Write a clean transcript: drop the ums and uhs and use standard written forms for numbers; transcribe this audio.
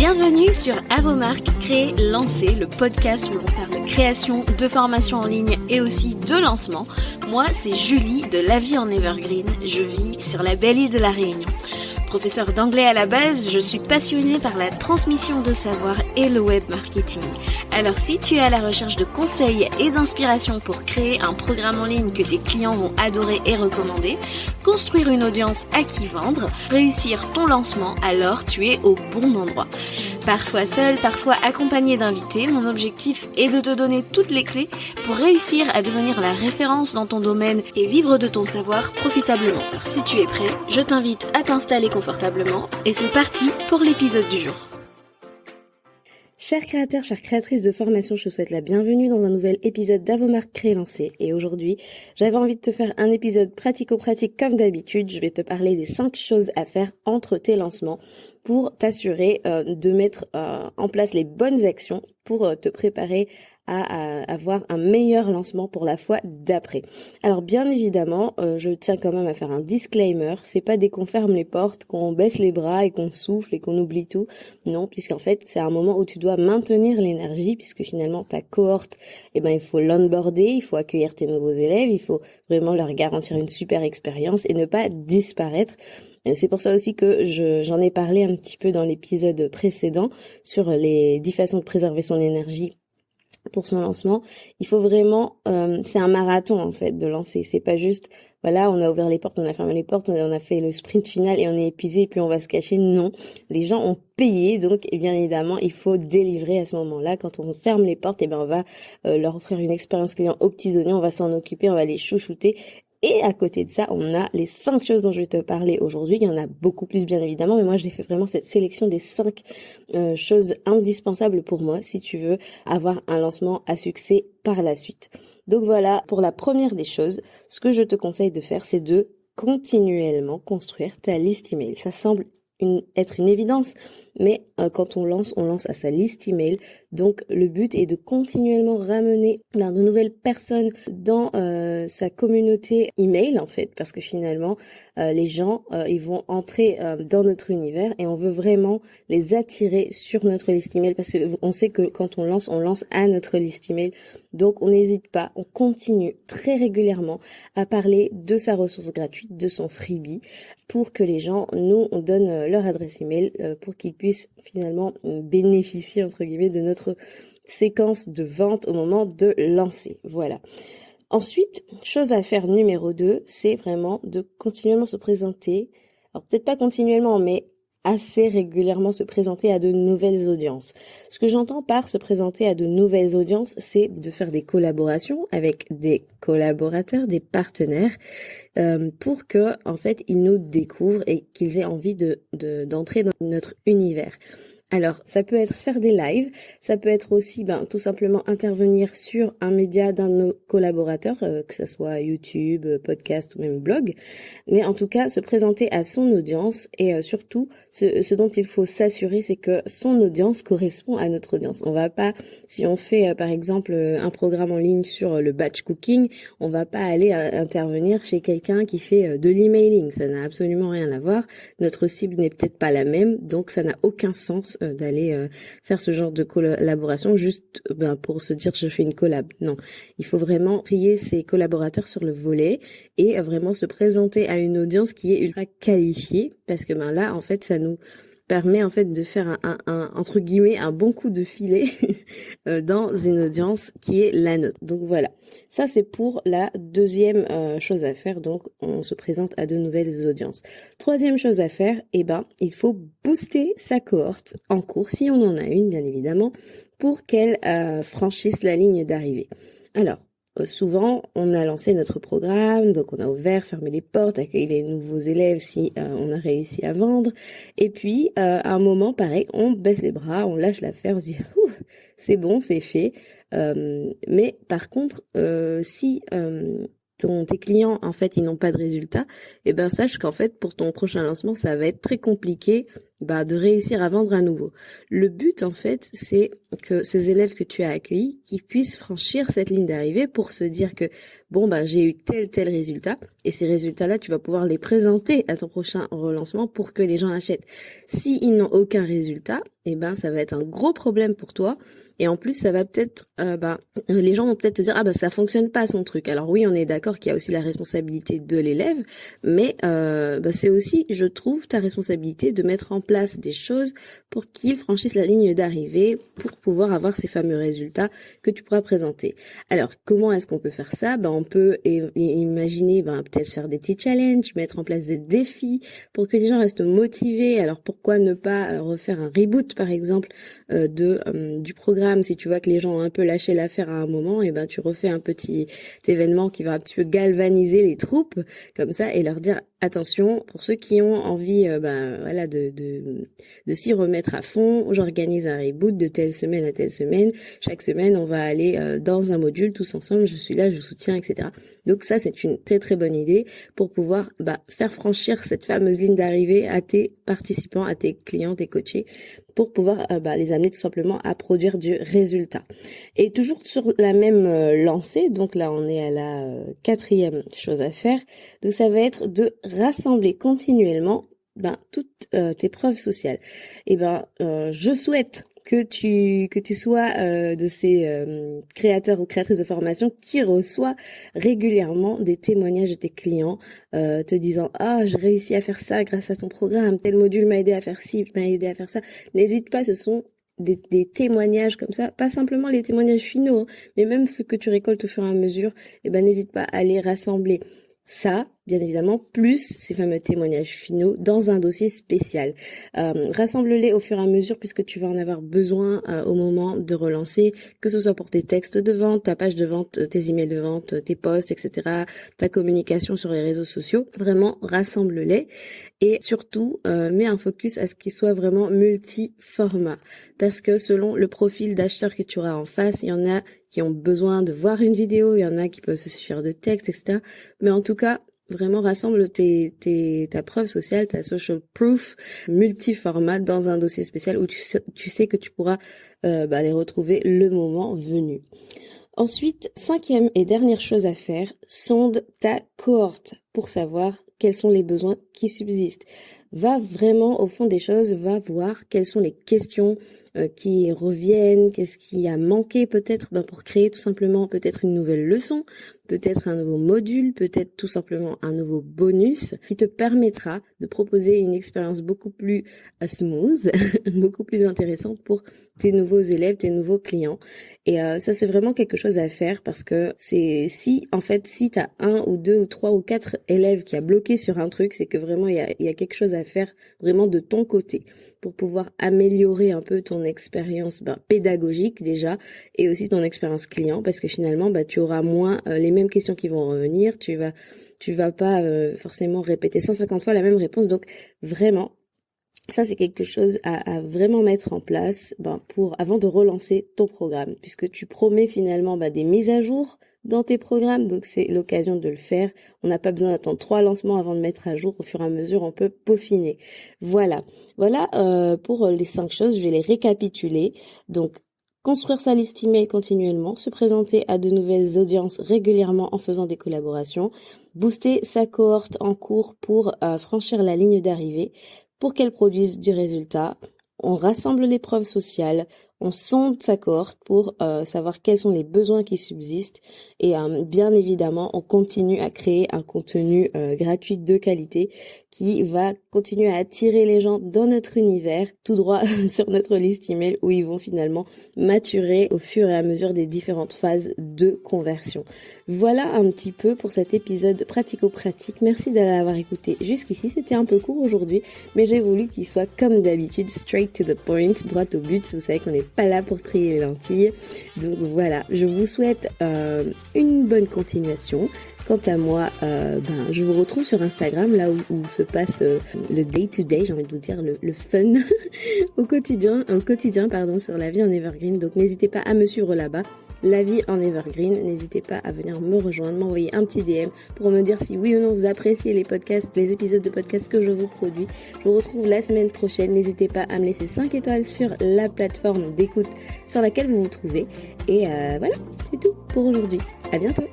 Bienvenue sur À vos marques, créer, lancer, le podcast où l'on parle de création, de formation en ligne et aussi de lancement. Moi, c'est Julie de La Vie en Evergreen. Je vis sur la belle île de la Réunion. Professeure d'anglais à la base, je suis passionnée par la transmission de savoir et le web marketing. Alors si tu es à la recherche de conseils et d'inspiration pour créer un programme en ligne que tes clients vont adorer et recommander, construire une audience à qui vendre, réussir ton lancement, alors tu es au bon endroit. Parfois seul, parfois accompagné d'invités, mon objectif est de te donner toutes les clés pour réussir à devenir la référence dans ton domaine et vivre de ton savoir profitablement. Alors si tu es prêt, je t'invite à t'installer confortablement et c'est parti pour l'épisode du jour. Chers créateurs, chères créatrices de formation, je te souhaite la bienvenue dans un nouvel épisode d'À vos marques, créer, lancer. Et aujourd'hui, j'avais envie de te faire un épisode pratico-pratique comme d'habitude. Je vais te parler des 5 choses à faire entre tes lancements pour t'assurer de mettre en place les bonnes actions pour te préparer à avoir un meilleur lancement pour la fois d'après. Alors bien évidemment, je tiens quand même à faire un disclaimer, c'est pas dès qu'on ferme les portes, qu'on baisse les bras et qu'on souffle et qu'on oublie tout. Non, puisqu'en fait, c'est un moment où tu dois maintenir l'énergie, puisque finalement ta cohorte, il faut l'onboarder, il faut accueillir tes nouveaux élèves, il faut vraiment leur garantir une super expérience et ne pas disparaître. C'est pour ça aussi que j'en ai parlé un petit peu dans l'épisode précédent sur les 10 façons de préserver son énergie pour son lancement. Il faut vraiment, c'est un marathon en fait de lancer. C'est pas juste, voilà, on a ouvert les portes, on a fermé les portes, on a fait le sprint final et on est épuisé et puis on va se cacher. Non, les gens ont payé, donc bien évidemment il faut délivrer à ce moment-là. Quand on ferme les portes, on va leur offrir une expérience client aux petits oignons, on va s'en occuper, on va les chouchouter. Et à côté de ça, on a les 5 choses dont je vais te parler aujourd'hui. Il y en a beaucoup plus bien évidemment, mais moi j'ai fait vraiment cette sélection des 5 choses indispensables pour moi si tu veux avoir un lancement à succès par la suite. Donc voilà, pour la première des choses, ce que je te conseille de faire, c'est de continuellement construire ta liste email. Ça semble être une évidence, mais quand on lance à sa liste email. Donc le but est de continuellement ramener de nouvelles personnes dans sa communauté email en fait, parce que finalement les gens ils vont entrer dans notre univers et on veut vraiment les attirer sur notre liste email, parce que on sait que quand on lance à notre liste email. Donc on n'hésite pas, on continue très régulièrement à parler de sa ressource gratuite, de son freebie, pour que les gens nous donnent leur adresse email pour qu'ils puissent finalement bénéficier entre guillemets de notre séquence de vente au moment de lancer. Voilà. Ensuite, chose à faire numéro 2, c'est vraiment de continuellement se présenter. Alors peut-être pas continuellement, mais assez régulièrement se présenter à de nouvelles audiences. Ce que j'entends par se présenter à de nouvelles audiences, c'est de faire des collaborations avec des collaborateurs, des partenaires, pour que en fait ils nous découvrent et qu'ils aient envie d'entrer dans notre univers. Alors, ça peut être faire des lives, ça peut être aussi tout simplement intervenir sur un média d'un de nos collaborateurs, que ça soit YouTube, podcast ou même blog, mais en tout cas se présenter à son audience et surtout ce dont il faut s'assurer, c'est que son audience correspond à notre audience. On va pas, si on fait par exemple un programme en ligne sur le batch cooking, on va pas aller intervenir chez quelqu'un qui fait de l'emailing, ça n'a absolument rien à voir. Notre cible n'est peut-être pas la même, donc ça n'a aucun sens d'aller faire ce genre de collaboration juste pour se dire je fais une collab. Non, il faut vraiment trier ses collaborateurs sur le volet et vraiment se présenter à une audience qui est ultra qualifiée, parce que là en fait ça nous permet en fait de faire un entre guillemets un bon coup de filet dans une audience qui est la nôtre. Donc voilà, ça c'est pour la deuxième chose à faire. Donc on se présente à de nouvelles audiences. Troisième chose à faire, il faut booster sa cohorte en cours, si on en a une bien évidemment, pour qu'elle franchisse la ligne d'arrivée. Alors souvent, on a lancé notre programme, donc on a ouvert, fermé les portes, accueilli les nouveaux élèves si on a réussi à vendre. Et puis, à un moment, pareil, on baisse les bras, on lâche l'affaire, on se dit « c'est bon, c'est fait ». Mais par contre, si tes clients, en fait, ils n'ont pas de résultat, sache qu'en fait, pour ton prochain lancement, ça va être très compliqué de réussir à vendre à nouveau. Le but, en fait, c'est que ces élèves que tu as accueillis, qu'ils puissent franchir cette ligne d'arrivée pour se dire que j'ai eu tel résultat, et ces résultats-là, tu vas pouvoir les présenter à ton prochain relancement pour que les gens achètent. S'ils n'ont aucun résultat, ça va être un gros problème pour toi. Et en plus, ça va peut-être, les gens vont peut-être te dire, ça fonctionne pas son truc. Alors oui, on est d'accord qu'il y a aussi la responsabilité de l'élève, mais c'est aussi, je trouve, ta responsabilité de mettre en place des choses pour qu'il franchisse la ligne d'arrivée, pour pouvoir avoir ces fameux résultats que tu pourras présenter. Alors, comment est-ce qu'on peut faire ça ? On peut imaginer, peut-être faire des petits challenges, mettre en place des défis pour que les gens restent motivés. Alors, pourquoi ne pas refaire un reboot, par exemple, du programme? Si tu vois que les gens ont un peu lâché l'affaire à un moment, tu refais un petit événement qui va un petit peu galvaniser les troupes, comme ça, et leur dire attention, pour ceux qui ont envie de s'y remettre à fond, j'organise un reboot de telle semaine à telle semaine. Chaque semaine, on va aller dans un module tous ensemble, je suis là, je soutiens, etc. Donc ça, c'est une très très bonne idée pour pouvoir faire franchir cette fameuse ligne d'arrivée à tes participants, à tes clients, tes coachés, pour pouvoir les amener tout simplement à produire du résultat. Et toujours sur la même lancée, donc là on est à la 4e chose à faire, donc ça va être de rassembler continuellement toutes tes preuves sociales. Je souhaite que tu sois de ces créateurs ou créatrices de formation qui reçoit régulièrement des témoignages de tes clients te disant j'ai réussi à faire ça grâce à ton programme, tel module m'a aidé à faire ci, m'a aidé à faire ça. N'hésite pas, ce sont des témoignages comme ça, pas simplement les témoignages finaux, mais même ceux que tu récoltes au fur et à mesure, n'hésite pas à les rassembler. Ça, bien évidemment, plus ces fameux témoignages finaux dans un dossier spécial. Rassemble-les au fur et à mesure puisque tu vas en avoir besoin au moment de relancer, que ce soit pour tes textes de vente, ta page de vente, tes emails de vente, tes posts, etc., ta communication sur les réseaux sociaux. Vraiment, rassemble-les et surtout, mets un focus à ce qu'il soit vraiment multi-format parce que selon le profil d'acheteur que tu auras en face, il y en a qui ont besoin de voir une vidéo, il y en a qui peuvent se suffire de texte, etc. Mais en tout cas, vraiment rassemble ta preuve sociale, ta social proof multi-format dans un dossier spécial où tu sais que tu pourras les retrouver le moment venu. Ensuite, 5e et dernière chose à faire, sonde ta cohorte pour savoir quels sont les besoins qui subsistent. Va vraiment au fond des choses, va voir quelles sont les questions qui reviennent, qu'est-ce qui a manqué peut-être pour créer tout simplement peut-être une nouvelle leçon, peut-être un nouveau module, peut-être tout simplement un nouveau bonus qui te permettra de proposer une expérience beaucoup plus smooth, beaucoup plus intéressante pour tes nouveaux élèves, tes nouveaux clients. Et ça, c'est vraiment quelque chose à faire parce que si t'as 1 ou 2 ou 3 ou 4 élèves qui a bloqué sur un truc, c'est que vraiment il y a quelque chose à faire vraiment de ton côté pour pouvoir améliorer un peu ton expérience pédagogique déjà et aussi ton expérience client parce que finalement tu auras moins les mêmes questions qui vont revenir, tu vas pas forcément répéter 150 fois la même réponse. Donc vraiment ça, c'est quelque chose à vraiment mettre en place avant de relancer ton programme, puisque tu promets finalement des mises à jour dans tes programmes, donc c'est l'occasion de le faire. On n'a pas besoin d'attendre 3 lancements avant de mettre à jour. Au fur et à mesure, on peut peaufiner. Voilà pour les 5 choses. Je vais les récapituler. Donc, construire sa liste email continuellement, se présenter à de nouvelles audiences régulièrement en faisant des collaborations, booster sa cohorte en cours pour franchir la ligne d'arrivée, pour qu'elle produise du résultat. On rassemble les preuves sociales, on sonde sa cohorte pour savoir quels sont les besoins qui subsistent et bien évidemment, on continue à créer un contenu gratuit de qualité qui va continuer à attirer les gens dans notre univers, tout droit sur notre liste email où ils vont finalement maturer au fur et à mesure des différentes phases de conversion. Voilà un petit peu pour cet épisode pratico-pratique. Merci d'avoir écouté jusqu'ici. C'était un peu court aujourd'hui, mais j'ai voulu qu'il soit comme d'habitude, straight to the point, droit au but. Vous savez qu'on n'est pas là pour trier les lentilles. Donc voilà, je vous souhaite une bonne continuation. Quant à moi, je vous retrouve sur Instagram, là où se passe le day-to-day, j'ai envie de vous dire, le fun au quotidien, sur la vie en Evergreen. Donc n'hésitez pas à me suivre là-bas La Vie en Evergreen. N'hésitez pas à venir me rejoindre, m'envoyer un petit DM pour me dire si oui ou non vous appréciez les podcasts, les épisodes de podcasts que je vous produis. Je vous retrouve la semaine prochaine. N'hésitez pas à me laisser 5 étoiles sur la plateforme d'écoute sur laquelle vous vous trouvez. Et voilà, c'est tout pour aujourd'hui. À bientôt.